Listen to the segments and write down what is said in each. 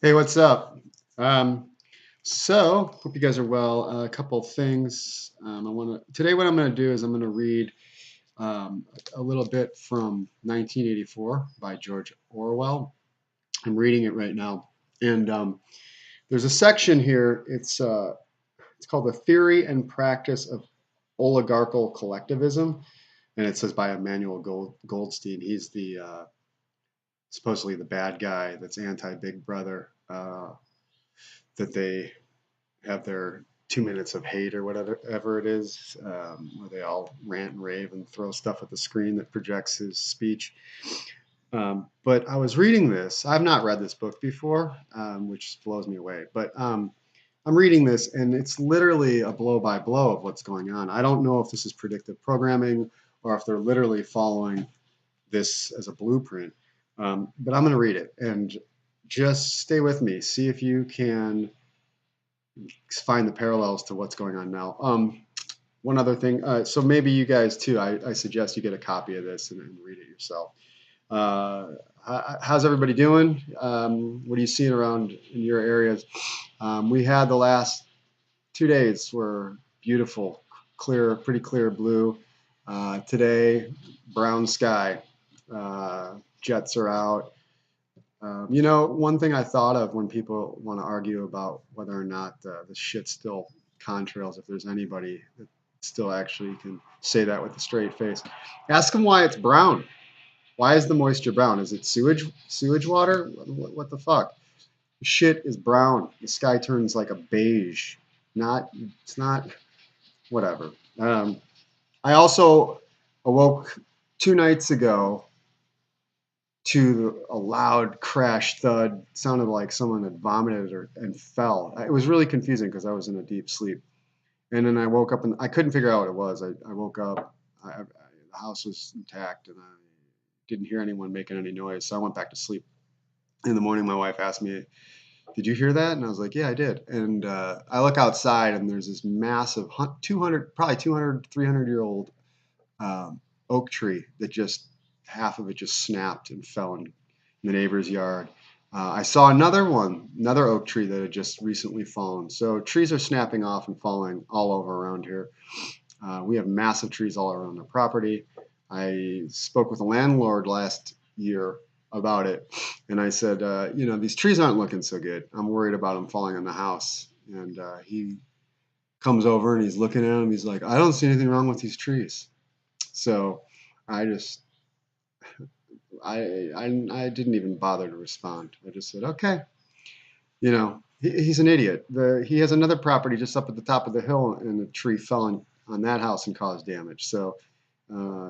Hey, what's up? Um, hope you guys are well. A couple of things. I want to today. What I'm going to do is I'm going to read a little bit from 1984 by George Orwell. I'm reading it right now, and there's a section here. It's called "The Theory and Practice of Oligarchical Collectivism," and it says by Emmanuel Goldstein. He's the supposedly the bad guy that's anti-Big Brother. That they have their 2 minutes of hate or whatever it is, where they all rant and rave and throw stuff at the screen that projects his speech. But I was reading this. I've not read this book before, which blows me away. But I'm reading this, and it's literally a blow by blow of what's going on. I don't know if this is predictive programming or if they're literally following this as a blueprint. But I'm going to read it and just stay with me. See if you can find the parallels to what's going on now. One other thing, so maybe you guys too. I suggest you get a copy of this and read it yourself. Uh, how's everybody doing? What are you seeing around in your areas? We had the last 2 days were beautiful, clear, pretty clear blue. Today, brown sky. Jets are out. One thing I thought of when people want to argue about whether or not the shit's still contrails, if there's anybody that still actually can say that with a straight face, ask them why it's brown. Why is the moisture brown? Is it sewage water? What the fuck? Shit is brown. The sky turns like a beige. Not it's not whatever. I also awoke 2 nights ago to a loud crash thud. Sounded like someone had vomited and fell. It was really confusing because I was in a deep sleep. And then I woke up and I couldn't figure out what it was. I woke up, the house was intact and I didn't hear anyone making any noise. So I went back to sleep. In the morning, my wife asked me, "Did you hear that?" And I was like, "Yeah, I did." And I look outside and there's this massive 200, probably 200, 300-year old oak tree that just half of it just snapped and fell in the neighbor's yard. I saw another oak tree that had just recently fallen. So trees are snapping off and falling all over around here. We have massive trees all around the property. I spoke with the landlord last year about it, and I said, these trees aren't looking so good. I'm worried about them falling on the house. And he comes over and he's looking at them. He's like, "I don't see anything wrong with these trees." So I just I didn't even bother to respond. I just said, "Okay." He's an idiot. He has another property just up at the top of the hill, and a tree fell on that house and caused damage. So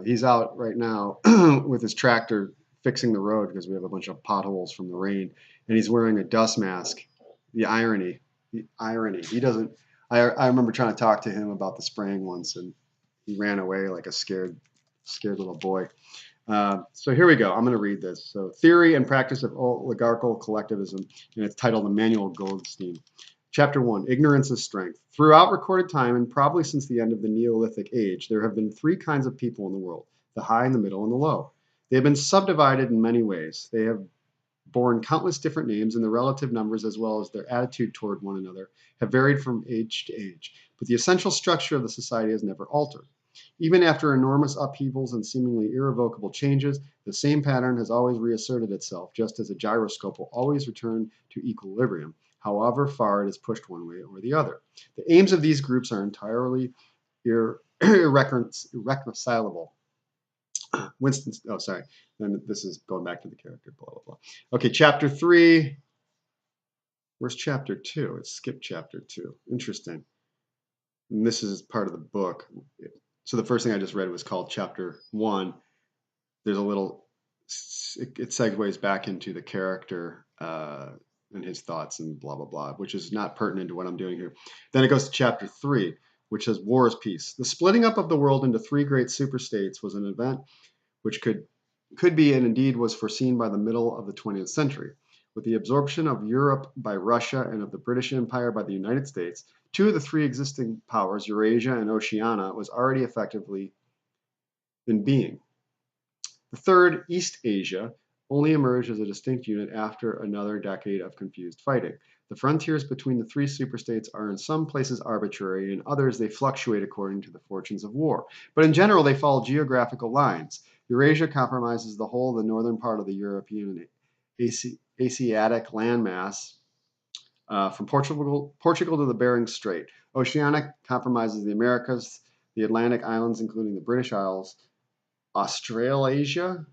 he's out right now with his tractor fixing the road because we have a bunch of potholes from the rain, and he's wearing a dust mask. The irony, the irony. He doesn't. I remember trying to talk to him about the spraying once, and he ran away like a scared little boy. So here we go. I'm going to read this. So, Theory and Practice of Oligarchical Collectivism, and it's titled Emmanuel Goldstein. Chapter 1, Ignorance is Strength. Throughout recorded time, and probably since the end of the Neolithic Age, there have been three kinds of people in the world: the high, and the middle, and the low. They have been subdivided in many ways. They have borne countless different names, and the relative numbers, as well as their attitude toward one another, have varied from age to age. But the essential structure of the society has never altered. Even after enormous upheavals and seemingly irrevocable changes, the same pattern has always reasserted itself, just as a gyroscope will always return to equilibrium, however far it is pushed one way or the other. The aims of these groups are entirely irreconcilable. Winston, oh, sorry. Then this is going back to the character, blah, blah, blah. Okay, chapter 3. Where's chapter 2? It skipped chapter 2. Interesting. And this is part of the book. So the first thing I just read was called chapter 1. There's a little, it segues back into the character and his thoughts and blah, blah, blah, which is not pertinent to what I'm doing here. Then it goes to chapter 3, which says War is Peace. The splitting up of the world into three great superstates was an event which could be and indeed was foreseen by the middle of the 20th century. With the absorption of Europe by Russia and of the British Empire by the United States, two of the three existing powers, Eurasia and Oceania, was already effectively in being. The third, East Asia, only emerged as a distinct unit after another decade of confused fighting. The frontiers between the three superstates are in some places arbitrary, in others they fluctuate according to the fortunes of war. But in general, they follow geographical lines. Eurasia compromises the whole of the northern part of the European and Asiatic landmass, from Portugal to the Bering Strait. Oceanic compromises the Americas, the Atlantic islands, including the British Isles, Australasia,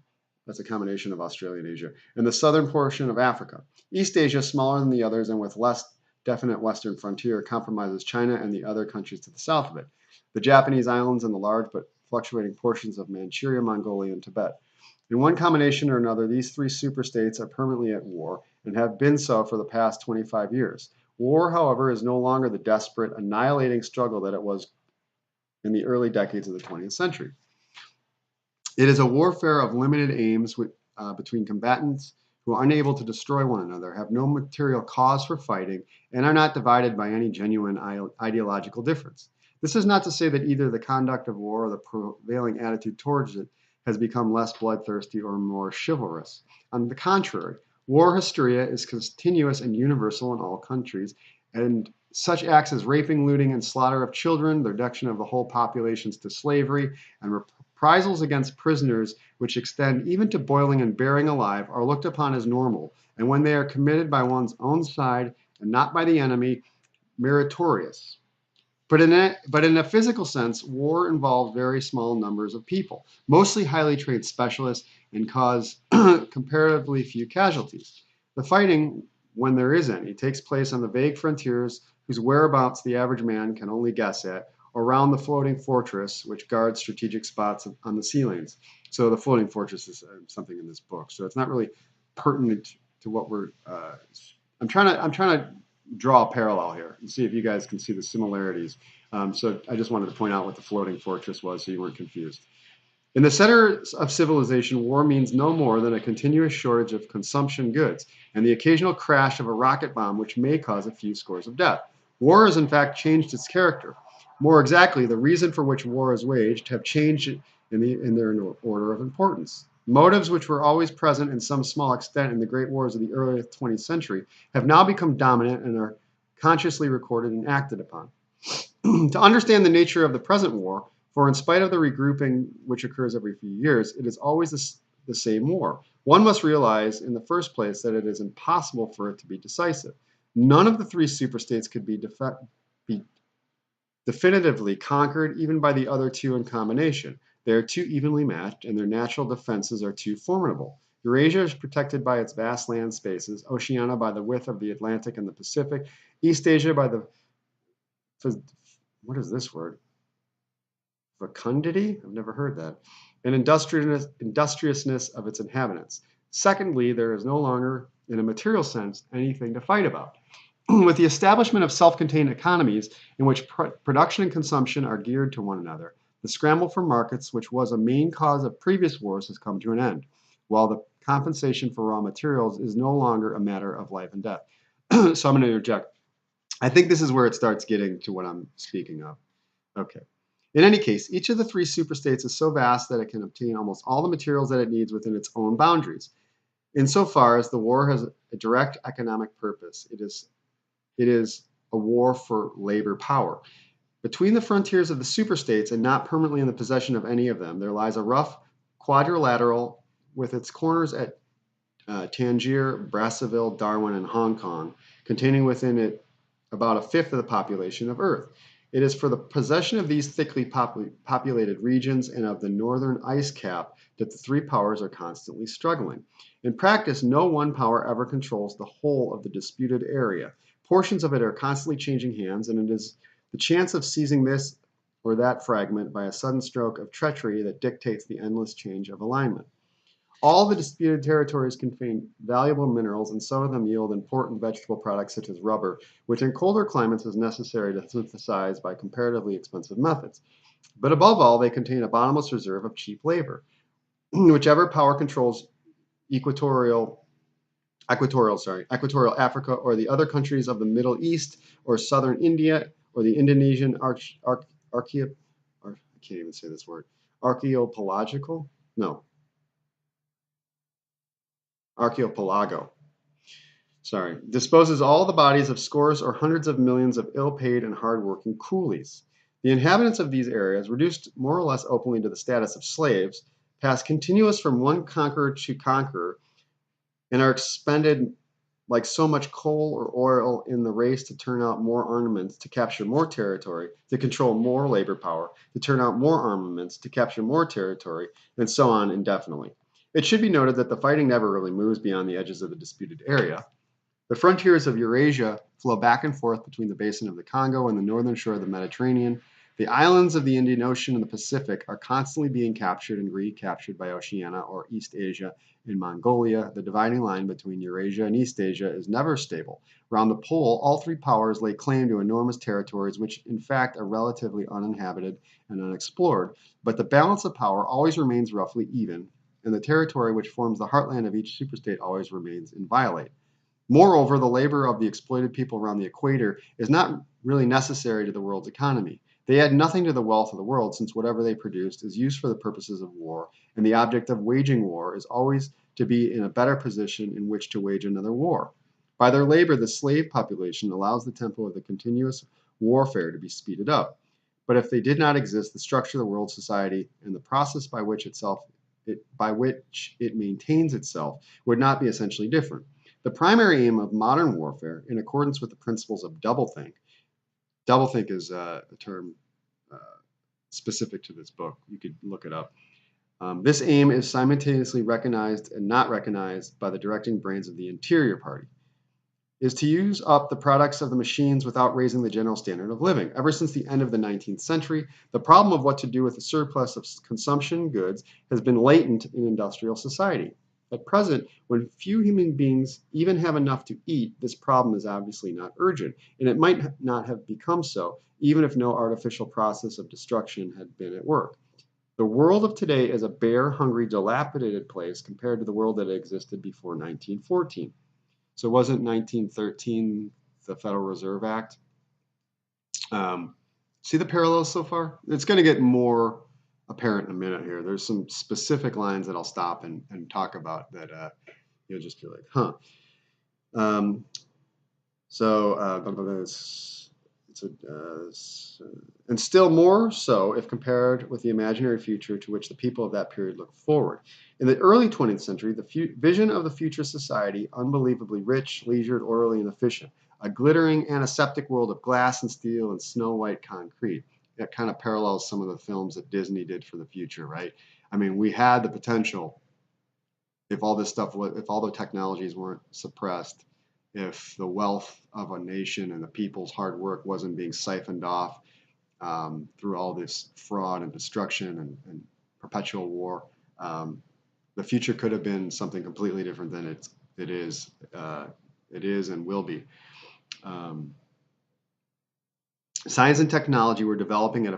that's a combination of Australia and Asia, and the southern portion of Africa. East Asia, smaller than the others and with less definite western frontier, compromises China and the other countries to the south of it, the Japanese islands, and the large but fluctuating portions of Manchuria, Mongolia, and Tibet. In one combination or another, these three superstates are permanently at war and have been so for the past 25 years. War, however, is no longer the desperate, annihilating struggle that it was in the early decades of the 20th century. It is a warfare of limited aims between combatants who are unable to destroy one another, have no material cause for fighting, and are not divided by any genuine ideological difference. This is not to say that either the conduct of war or the prevailing attitude towards it has become less bloodthirsty or more chivalrous. On the contrary, war hysteria is continuous and universal in all countries, and such acts as raping, looting, and slaughter of children, the reduction of the whole populations to slavery, and reprisals against prisoners, which extend even to boiling and burying alive, are looked upon as normal, and when they are committed by one's own side and not by the enemy, meritorious. But in a physical sense, war involves very small numbers of people, mostly highly trained specialists, and cause comparatively few casualties. The fighting, when there is any, takes place on the vague frontiers whose whereabouts the average man can only guess at, or around the floating fortress which guards strategic spots on the sea lanes. So the floating fortress is something in this book. So it's not really pertinent to what we're. I'm trying to draw a parallel here and see if you guys can see the similarities. So I just wanted to point out what the floating fortress was so you weren't confused. In the center of civilization, war means no more than a continuous shortage of consumption goods and the occasional crash of a rocket bomb which may cause a few scores of death. War has in fact changed its character. More exactly, the reason for which war is waged have changed in their order of importance. Motives which were always present in some small extent in the great wars of the early 20th century have now become dominant and are consciously recorded and acted upon. To understand the nature of the present war, for in spite of the regrouping which occurs every few years, it is always the same war. One must realize in the first place that it is impossible for it to be decisive. None of the three superstates could be definitively conquered even by the other two in combination. They are too evenly matched, and their natural defenses are too formidable. Eurasia is protected by its vast land spaces, Oceania by the width of the Atlantic and the Pacific, East Asia by the, what is this word? Fecundity? I've never heard that. And industriousness of its inhabitants. Secondly, there is no longer, in a material sense, anything to fight about. With the establishment of self-contained economies in which production and consumption are geared to one another, the scramble for markets, which was a main cause of previous wars, has come to an end, while the compensation for raw materials is no longer a matter of life and death. So I'm going to interject. I think this is where it starts getting to what I'm speaking of. Okay. In any case, each of the three superstates is so vast that it can obtain almost all the materials that it needs within its own boundaries. Insofar as the war has a direct economic purpose, it is a war for labor power. Between the frontiers of the superstates and not permanently in the possession of any of them, there lies a rough quadrilateral with its corners at Tangier, Brazzaville, Darwin, and Hong Kong, containing within it about a fifth of the population of Earth. It is for the possession of these thickly populated regions and of the northern ice cap that the three powers are constantly struggling. In practice, no one power ever controls the whole of the disputed area. Portions of it are constantly changing hands, and it is the chance of seizing this or that fragment by a sudden stroke of treachery that dictates the endless change of alignment. All the disputed territories contain valuable minerals, and some of them yield important vegetable products such as rubber, which in colder climates is necessary to synthesize by comparatively expensive methods. But above all, they contain a bottomless reserve of cheap labor. Whichever power controls equatorial Africa or the other countries of the Middle East or southern India or the Indonesian I can't even say this word, archaeological? No. archipelago. Disposes all the bodies of scores or hundreds of millions of ill-paid and hard-working coolies. The inhabitants of these areas, reduced more or less openly to the status of slaves, pass continuous from one conqueror to conqueror, and are expended like so much coal or oil in the race to turn out more armaments, to capture more territory, to control more labor power, to turn out more armaments, to capture more territory, and so on indefinitely. It should be noted that the fighting never really moves beyond the edges of the disputed area. The frontiers of Eurasia flow back and forth between the basin of the Congo and the northern shore of the Mediterranean. The islands of the Indian Ocean and the Pacific are constantly being captured and recaptured by Oceania or East Asia and Mongolia. The dividing line between Eurasia and East Asia is never stable. Around the pole, all three powers lay claim to enormous territories which in fact are relatively uninhabited and unexplored, but the balance of power always remains roughly even, and the territory which forms the heartland of each superstate always remains inviolate. Moreover, the labor of the exploited people around the equator is not really necessary to the world's economy. They add nothing to the wealth of the world, since whatever they produced is used for the purposes of war, and the object of waging war is always to be in a better position in which to wage another war. By their labor, the slave population allows the tempo of the continuous warfare to be speeded up. But if they did not exist, the structure of the world society and the process by which it maintains itself would not be essentially different. The primary aim of modern warfare, in accordance with the principles of doublethink is a term specific to this book. You could look it up. This aim is simultaneously recognized and not recognized by the directing brains of the interior party, is to use up the products of the machines without raising the general standard of living. Ever since the end of the 19th century, the problem of what to do with the surplus of consumption goods has been latent in industrial society. At present, when few human beings even have enough to eat, this problem is obviously not urgent, and it might not have become so, even if no artificial process of destruction had been at work. The world of today is a bare, hungry, dilapidated place compared to the world that existed before 1914. So wasn't 1913 the Federal Reserve Act? See the parallels so far? It's going to get more apparent in a minute here. There's some specific lines that I'll stop and talk about that you'll just be like, huh. And still more so if compared with the imaginary future to which the people of that period look forward. In the early 20th century, the vision of the future society, unbelievably rich, leisured, orderly, and efficient, a glittering antiseptic world of glass and steel and snow-white concrete. That kind of parallels some of the films that Disney did for the future, right? I mean, we had the potential, if all the technologies weren't suppressed, if the wealth of a nation and the people's hard work wasn't being siphoned off through all this fraud and destruction and perpetual war, the future could have been something completely different than it is and will be. Science and technology were developing at a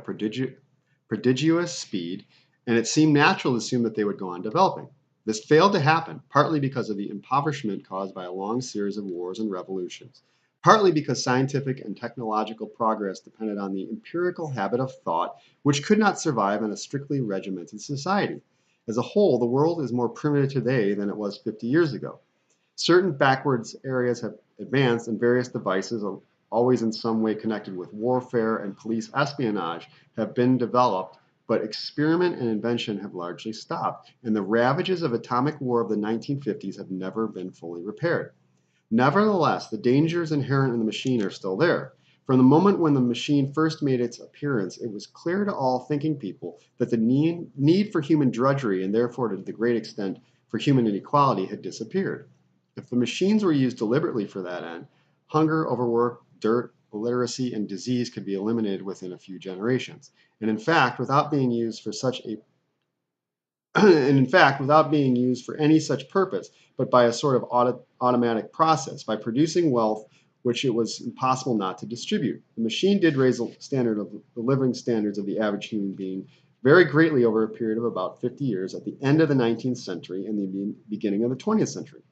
prodigious speed, and it seemed natural to assume that they would go on developing. This failed to happen, partly because of the impoverishment caused by a long series of wars and revolutions, partly because scientific and technological progress depended on the empirical habit of thought, which could not survive in a strictly regimented society. As a whole, the world is more primitive today than it was 50 years ago. Certain backwards areas have advanced, and various devices, always in some way connected with warfare and police espionage, have been developed, but experiment and invention have largely stopped, and the ravages of atomic war of the 1950s have never been fully repaired. Nevertheless, the dangers inherent in the machine are still there. From the moment when the machine first made its appearance, it was clear to all thinking people that the need for human drudgery, and therefore to the great extent for human inequality, had disappeared. If the machines were used deliberately for that end, hunger, overwork, dirt, illiteracy, and disease could be eliminated within a few generations. And in fact, without being used for any such purpose, but by a sort of automatic process, by producing wealth which it was impossible not to distribute. The machine did raise the living standards of the average human being very greatly over a period of about 50 years at the end of the 19th century and the beginning of the 20th century.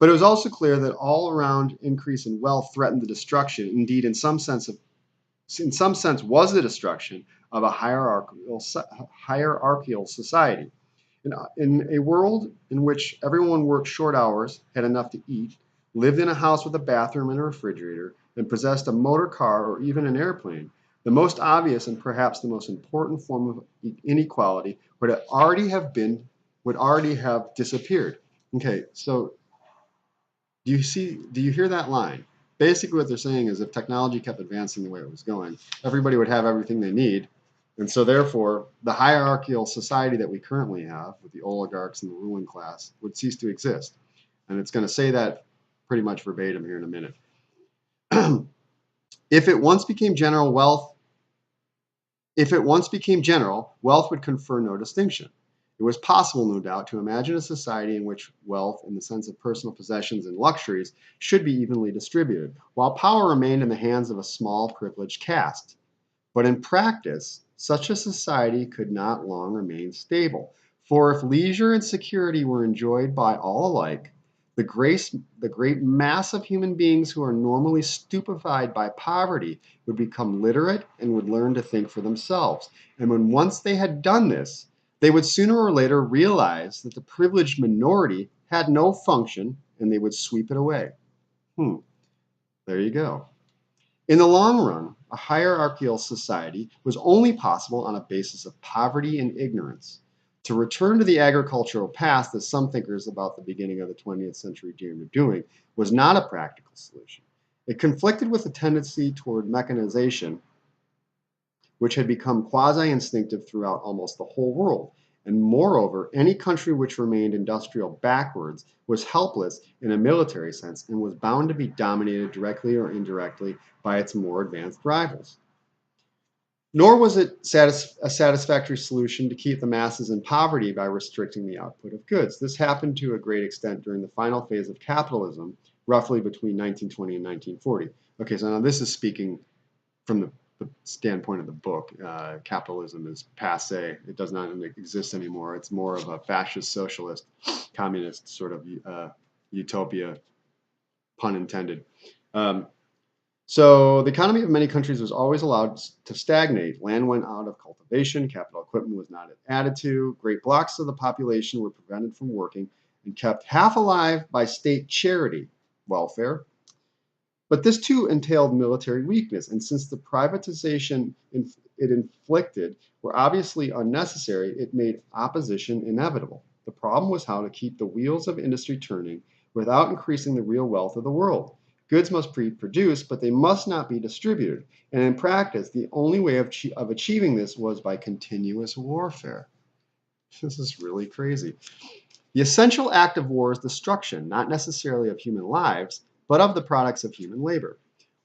But it was also clear that all-around increase in wealth threatened the destruction, indeed in some sense was the destruction of a hierarchical society. In a world in which everyone worked short hours, had enough to eat, lived in a house with a bathroom and a refrigerator, and possessed a motor car or even an airplane, the most obvious and perhaps the most important form of inequality would already have disappeared. Okay, so do you hear that line? Basically what they're saying is if technology kept advancing the way it was going, everybody would have everything they need. And so therefore, the hierarchical society that we currently have with the oligarchs and the ruling class would cease to exist. And it's going to say that pretty much verbatim here in a minute. If it once became general, wealth would confer no distinction. It was possible, no doubt, to imagine a society in which wealth, in the sense of personal possessions and luxuries, should be evenly distributed, while power remained in the hands of a small privileged caste. But in practice, such a society could not long remain stable, for if leisure and security were enjoyed by all alike, the great mass of human beings who are normally stupefied by poverty would become literate and would learn to think for themselves. And when once they had done this, they would sooner or later realize that the privileged minority had no function and they would sweep it away. There you go. In the long run, a hierarchical society was only possible on a basis of poverty and ignorance. To return to the agricultural past, as some thinkers about the beginning of the 20th century dreamed of doing, was not a practical solution. It conflicted with a tendency toward mechanization, which had become quasi-instinctive throughout almost the whole world. And moreover, any country which remained industrial backwards was helpless in a military sense and was bound to be dominated directly or indirectly by its more advanced rivals. Nor was it a satisfactory solution to keep the masses in poverty by restricting the output of goods. This happened to a great extent during the final phase of capitalism, roughly between 1920 and 1940. Okay, so now this is speaking from the standpoint of the book. Capitalism is passé. It does not exist anymore. It's more of a fascist, socialist, communist sort of utopia, pun intended. So the economy of many countries was always allowed to stagnate. Land went out of cultivation, capital equipment was not added to, great blocks of the population were prevented from working and kept half alive by state charity, welfare. But this too entailed military weakness, and since the privatization it inflicted were obviously unnecessary, it made opposition inevitable. The problem was how to keep the wheels of industry turning without increasing the real wealth of the world. Goods must be produced, but they must not be distributed. And in practice, the only way of achieving this was by continuous warfare. This is really crazy. The essential act of war is destruction, not necessarily of human lives, but of the products of human labor.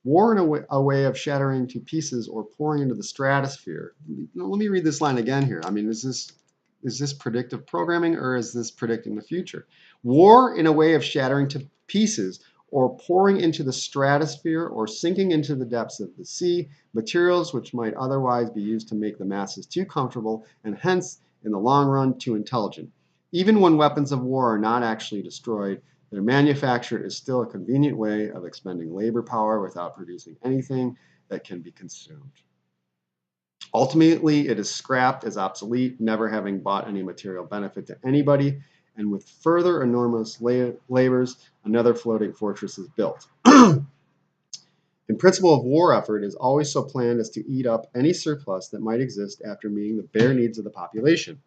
War in a way of shattering to pieces or pouring into the stratosphere. Let me read this line again here. I mean, is this predictive programming or is this predicting the future? War in a way of shattering to pieces or pouring into the stratosphere or sinking into the depths of the sea, materials which might otherwise be used to make the masses too comfortable and hence, in the long run, too intelligent. Even when weapons of war are not actually destroyed, their manufacture is still a convenient way of expending labor power without producing anything that can be consumed. Ultimately, it is scrapped as obsolete, never having brought any material benefit to anybody, and with further enormous labors, another floating fortress is built. In principle of war effort is always so planned as to eat up any surplus that might exist after meeting the bare needs of the population.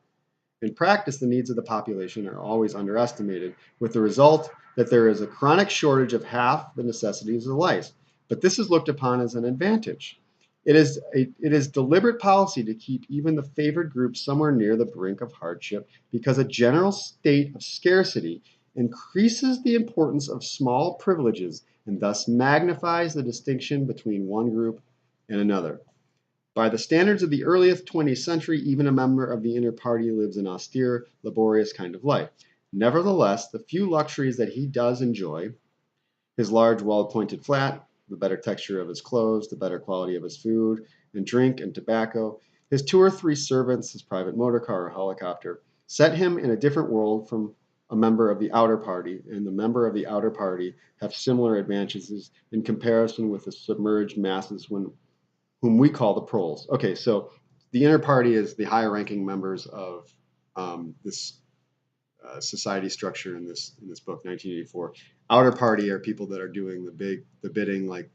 In practice, the needs of the population are always underestimated, with the result that there is a chronic shortage of half the necessities of life. But this is looked upon as an advantage. It is deliberate policy to keep even the favored group somewhere near the brink of hardship because a general state of scarcity increases the importance of small privileges and thus magnifies the distinction between one group and another. By the standards of the earliest 20th century, even a member of the inner party lives an austere, laborious kind of life. Nevertheless, the few luxuries that he does enjoy, his large, well-appointed flat, the better texture of his clothes, the better quality of his food and drink and tobacco, his 2 or 3 servants, his private motor car or helicopter, set him in a different world from a member of the outer party, and the member of the outer party have similar advantages in comparison with the submerged masses whom we call the proles. Okay, so the inner party is the higher ranking members of this society structure in this book, 1984. Outer party are people that are doing the bidding, like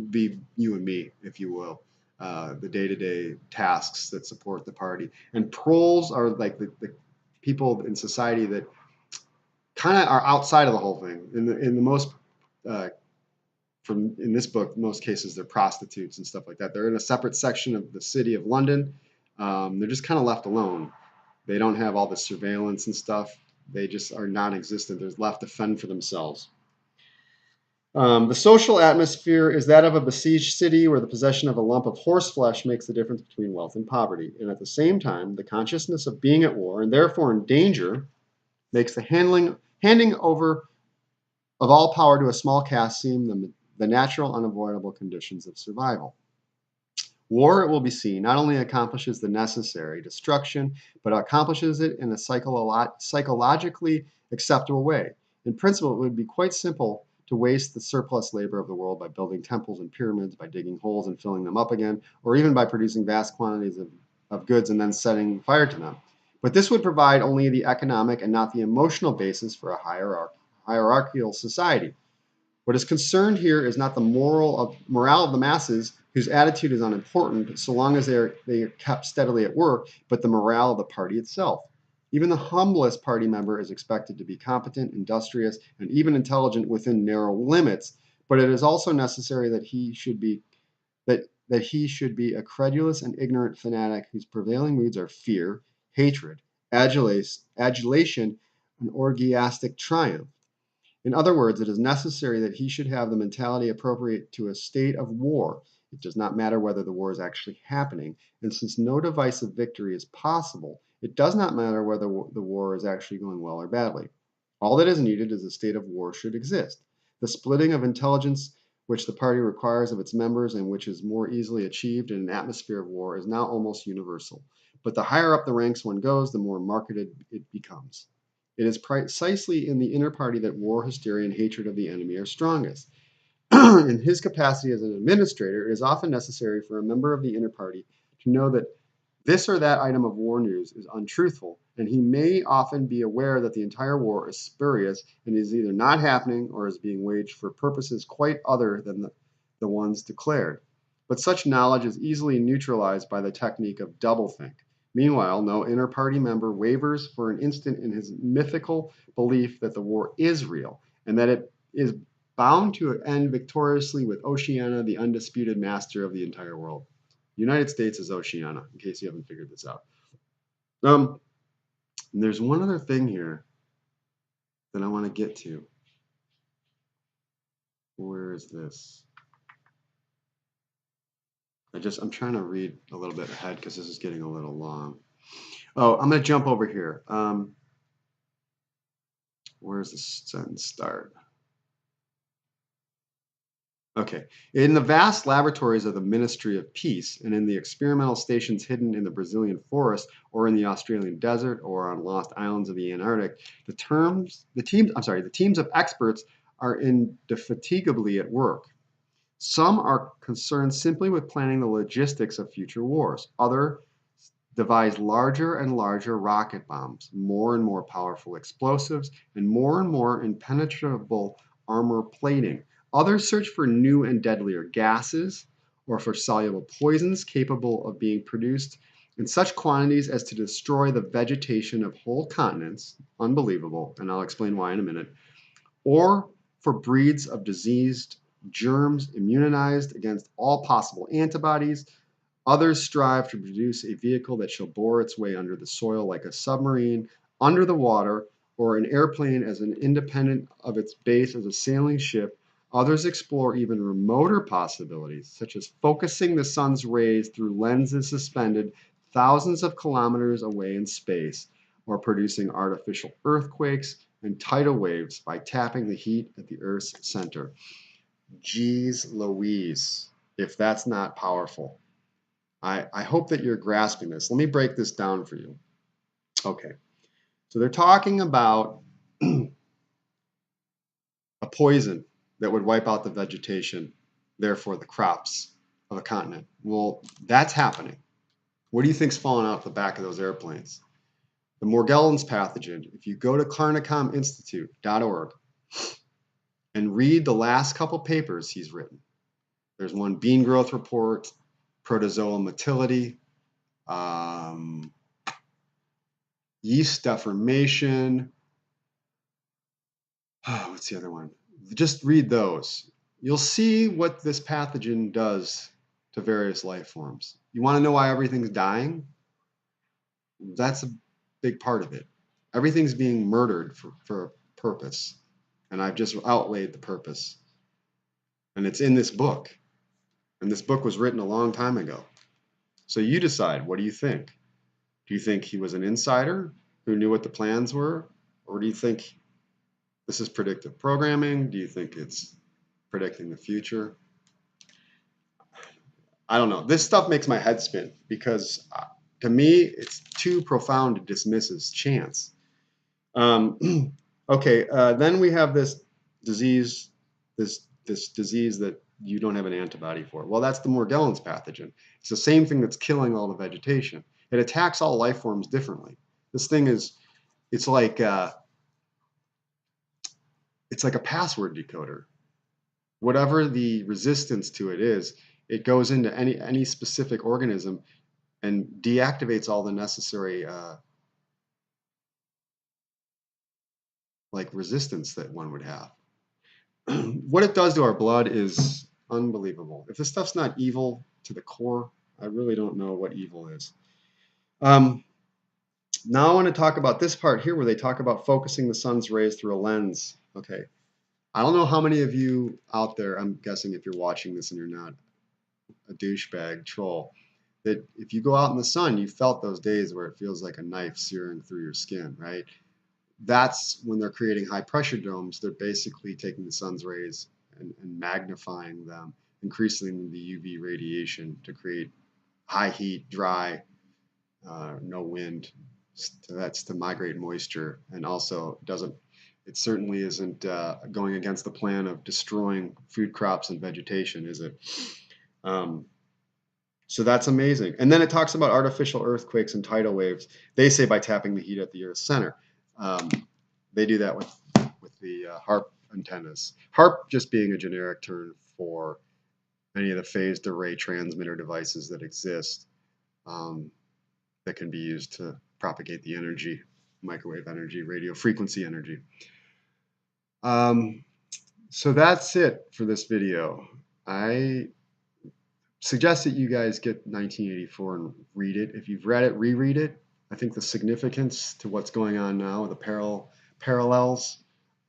be you and me, if you will, the day-to-day tasks that support the party. And proles are like the people in society that kind of are outside of the whole thing. In the most uh, from in this book, most cases they're prostitutes and stuff like that. They're in a separate section of the city of London. They're just kind of left alone. They don't have all the surveillance and stuff. They just are non-existent. They're left to fend for themselves. The social atmosphere is that of a besieged city where the possession of a lump of horseflesh makes the difference between wealth and poverty. And at the same time, the consciousness of being at war and therefore in danger makes the handing over of all power to a small caste seem the natural, unavoidable conditions of survival. War, it will be seen, not only accomplishes the necessary destruction, but accomplishes it in a psychologically acceptable way. In principle, it would be quite simple to waste the surplus labor of the world by building temples and pyramids, by digging holes and filling them up again, or even by producing vast quantities of goods and then setting fire to them. But this would provide only the economic and not the emotional basis for a hierarchical society. What is concerned here is not the morale of the masses, whose attitude is unimportant so long as they are kept steadily at work, but the morale of the party itself. Even the humblest party member is expected to be competent, industrious, and even intelligent within narrow limits, but it is also necessary that he should be a credulous and ignorant fanatic whose prevailing moods are fear, hatred, adulation, and orgiastic triumph. In other words, it is necessary that he should have the mentality appropriate to a state of war. It does not matter whether the war is actually happening, and since no divisive victory is possible, it does not matter whether the war is actually going well or badly. All that is needed is a state of war should exist. The splitting of intelligence which the party requires of its members and which is more easily achieved in an atmosphere of war is now almost universal. But the higher up the ranks one goes, the more marked it becomes. It is precisely in the inner party that war, hysteria, and hatred of the enemy are strongest. In his capacity as an administrator, it is often necessary for a member of the inner party to know that this or that item of war news is untruthful, and he may often be aware that the entire war is spurious and is either not happening or is being waged for purposes quite other than the ones declared. But such knowledge is easily neutralized by the technique of doublethink. Meanwhile, no inner party member wavers for an instant in his mythical belief that the war is real and that it is bound to end victoriously with Oceania, the undisputed master of the entire world. The United States is Oceania, in case you haven't figured this out. There's one other thing here that I want to get to. Where is this? I'm trying to read a little bit ahead because this is getting a little long. Oh, I'm going to jump over here. Where's the sentence start? Okay. In the vast laboratories of the Ministry of Peace and in the experimental stations hidden in the Brazilian forest or in the Australian desert or on lost islands of the Antarctic, the teams of experts are indefatigably at work. Some are concerned simply with planning the logistics of future wars. Others devise larger and larger rocket bombs, more and more powerful explosives, and more impenetrable armor plating. Others search for new and deadlier gases or for soluble poisons capable of being produced in such quantities as to destroy the vegetation of whole continents. Unbelievable, and I'll explain why in a minute. Or for breeds of diseased germs immunized against all possible antibodies. Others strive to produce a vehicle that shall bore its way under the soil like a submarine, under the water, or an airplane as an independent of its base as a sailing ship. Others explore even remoter possibilities, such as focusing the sun's rays through lenses suspended thousands of kilometers away in space, or producing artificial earthquakes and tidal waves by tapping the heat at the Earth's center. Jeez Louise, if that's not powerful. I hope that you're grasping this. Let me break this down for you. Okay, so they're talking about a poison that would wipe out the vegetation, therefore the crops of a continent. Well, that's happening. What do you think's falling out the back of those airplanes? the Morgellons pathogen, if you go to carnicominstitute.org and read the last couple papers he's written, there's one bean growth report, protozoal motility, yeast deformation. What's the other one? Just read those. You'll see what this pathogen does to various life forms. You want to know why everything's dying? That's a big part of it. Everything's being murdered for a purpose. And I've just outlaid the purpose. And it's in this book. And this book was written a long time ago. So you decide, what do you think? Do you think he was an insider who knew what the plans were? Or do you think this is predictive programming? Do you think it's predicting the future? I don't know. This stuff makes my head spin because to me, it's too profound to dismiss as chance. Okay, then we have this disease, this disease that you don't have an antibody for. Well, that's the Morgellons pathogen. It's the same thing that's killing all the vegetation. It attacks all life forms differently. This thing is, it's like a password decoder. Whatever the resistance to it is, it goes into any specific organism and deactivates all the necessary like resistance that one would have. What it does to our blood is unbelievable. If this stuff's not evil to the core, I really don't know what evil is. Now I want to talk about this part here where they talk about focusing the sun's rays through a lens. Okay, I don't know how many of you out there, I'm guessing if you're watching this and you're not a douchebag troll, that if you go out in the sun, you felt those days where it feels like a knife searing through your skin, right? That's when they're creating high pressure domes. They're basically taking the sun's rays and magnifying them, increasing the UV radiation to create high heat, dry, no wind. That's to migrate moisture, and also it certainly isn't going against the plan of destroying food crops and vegetation, is it? So that's amazing. And then it talks about artificial earthquakes and tidal waves. They say by tapping the heat at the Earth's center. They do that with the HARP antennas. HARP just being a generic term for any of the phased array transmitter devices that exist that can be used to propagate the energy, microwave energy, radio frequency energy. So that's it for this video. I suggest that you guys get 1984 and read it. If you've read it, reread it. I think the significance to what's going on now, the parallels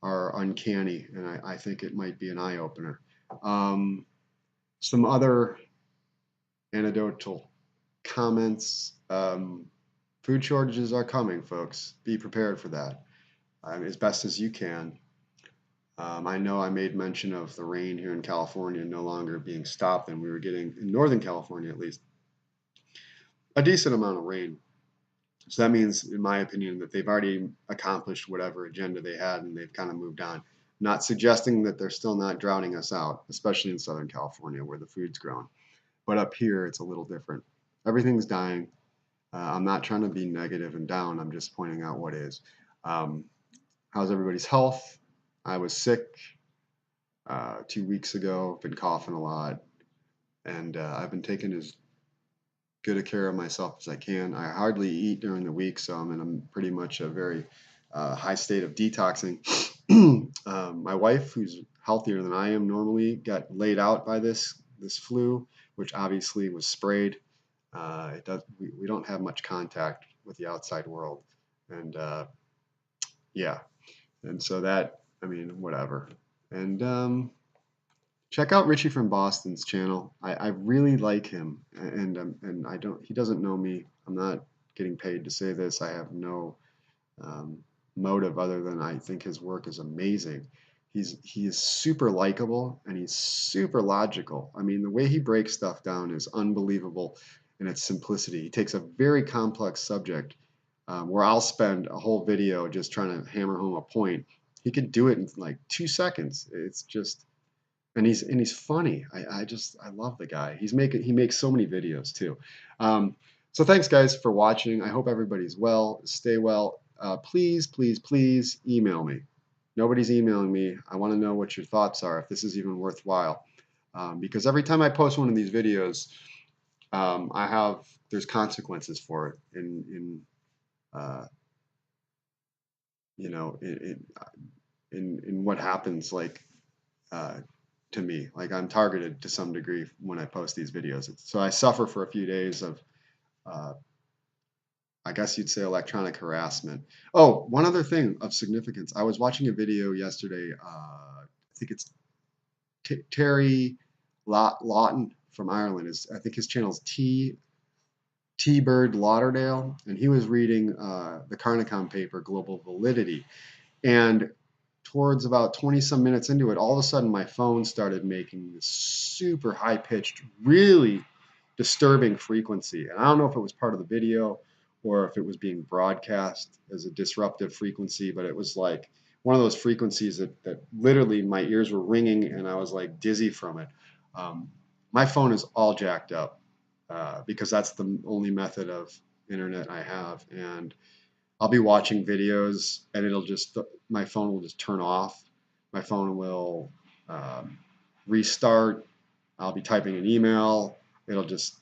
are uncanny, and I think it might be an eye-opener. Some other anecdotal comments. Food shortages are coming, folks. Be prepared for that as best as you can. I know I made mention of the rain here in California no longer being stopped, and we were getting, in Northern California at least, a decent amount of rain. So that means, in my opinion, that they've already accomplished whatever agenda they had and they've kind of moved on. Not suggesting that they're still not drowning us out, especially in Southern California where the food's grown. But up here, it's a little different. Everything's dying. I'm not trying to be negative and down. I'm just pointing out what is. How's everybody's health? I was sick 2 weeks ago, been coughing a lot, and I've been taking as good a care of myself as I can. I hardly eat during the week, so I'm in pretty much a very high state of detoxing. My wife, who's healthier than I am normally, got laid out by this flu, which obviously was sprayed. We don't have much contact with the outside world, and yeah, and so that, I mean, whatever. And check out Richie from Boston's channel. I really like him, and he doesn't know me. I'm not getting paid to say this. I have no motive other than I think his work is amazing. He is super likable and he's super logical. I mean, the way he breaks stuff down is unbelievable in its simplicity. He takes a very complex subject where I'll spend a whole video just trying to hammer home a point. He could do it in like 2 seconds. It's just, and he's funny. I love the guy. He makes so many videos too. So thanks, guys, for watching. I hope everybody's well. Stay well. Please, please, please email me. Nobody's emailing me. I want to know what your thoughts are, if this is even worthwhile. Because every time I post one of these videos, there's consequences for it uh, you know, in what happens, like, uh, to me. Like, I'm targeted to some degree when I post these videos. So I suffer for a few days of, uh, I guess you'd say, electronic harassment. Oh, one other thing of significance. I was watching a video yesterday. I think it's Terry Lawton from Ireland. I think his channel is T Bird Lauderdale, and he was reading the Carnicom paper, Global Validity. And towards about 20 some minutes into it, all of a sudden my phone started making this super high pitched, really disturbing frequency. And I don't know if it was part of the video or if it was being broadcast as a disruptive frequency, but it was like one of those frequencies that literally my ears were ringing and I was like dizzy from it. My phone is all jacked up because that's the only method of internet I have. And I'll be watching videos and my phone will just turn off. My phone will um, restart. I'll be typing an email. It'll just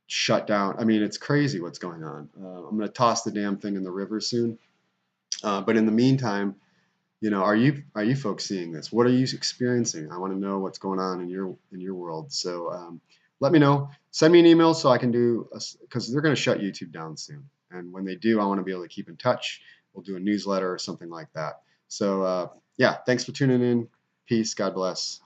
shut down. I mean, it's crazy what's going on. I'm going to toss the damn thing in the river soon. But in the meantime, are you folks seeing this? What are you experiencing? I want to know what's going on in your world. So let me know. Send me an email so I can because they're going to shut YouTube down soon. And when they do, I want to be able to keep in touch. We'll do a newsletter or something like that. So yeah, thanks for tuning in. Peace. God bless.